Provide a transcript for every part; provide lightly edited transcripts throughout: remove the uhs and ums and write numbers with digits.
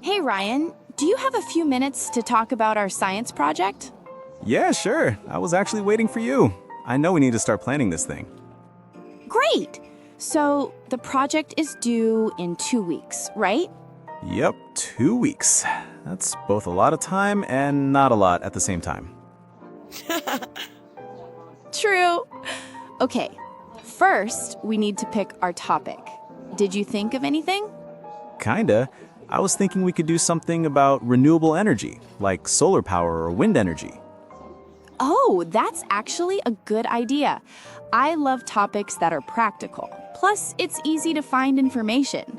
Hey Ryan, do you have a few minutes to talk about our science project? Yeah, sure. I was actually waiting for you. I know we need to start planning this thing. Great! So, the project is due in 2 weeks, right? Yep, 2 weeks. That's both a lot of time and not a lot at the same time. True. Okay, first we need to pick our topic. Did you think of anything? Kinda. I was thinking we could do something about renewable energy, like solar power or wind energy. Oh, that's actually a good idea. I love topics that are practical. Plus, it's easy to find information.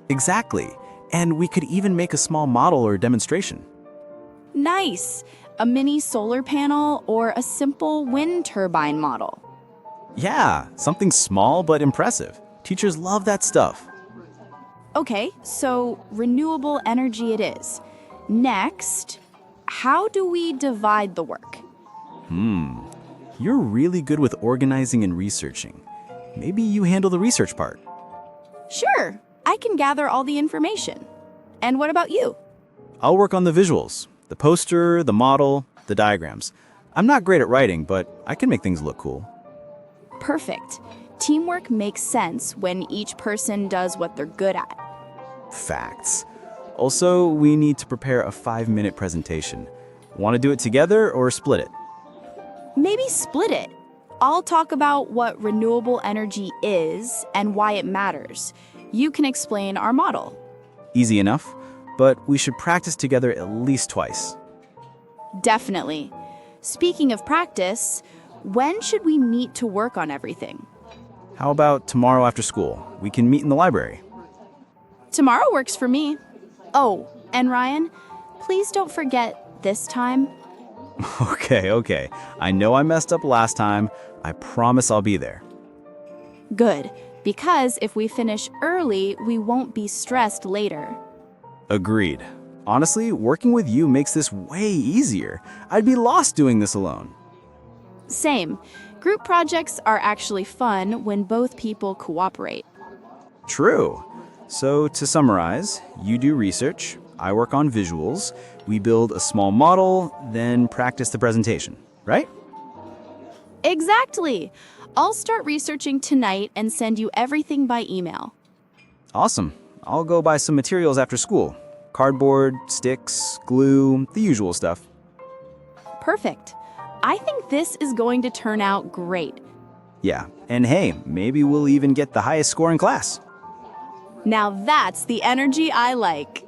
Exactly. And we could even make a small model or demonstration. Nice! A mini solar panel or a simple wind turbine model. Yeah, something small but impressive. Teachers love that stuff. Okay, so renewable energy it is. Next, how do we divide the work? You're really good with organizing and researching. Maybe you handle the research part. Sure, I can gather all the information. And what about you? I'll work on the visuals, the poster, the model, the diagrams. I'm not great at writing, but I can make things look cool. Perfect. Teamwork makes sense when each person does what they're good at. Facts. Also, we need to prepare a 5-minute presentation. Want to do it together or split it? Maybe split it. I'll talk about what renewable energy is and why it matters. You can explain our model. Easy enough, but we should practice together at least twice. Definitely. Speaking of practice, when should we meet to work on everything? How about tomorrow after school? We can meet in the library. Tomorrow works for me. Oh, and Ryan, please don't forget this time. Okay. I know I messed up last time. I promise I'll be there. Good, because if we finish early, we won't be stressed later. Agreed. Honestly, working with you makes this way easier. I'd be lost doing this alone. Same. Group projects are actually fun when both people cooperate. True. So to summarize, you do research, I work on visuals, we build a small model, then practice the presentation, right? Exactly. I'll start researching tonight and send you everything by email. Awesome. I'll go buy some materials after school. Cardboard, sticks, glue, the usual stuff. Perfect. I think this is going to turn out great. Yeah, and hey, maybe we'll even get the highest score in class. Now that's the energy I like.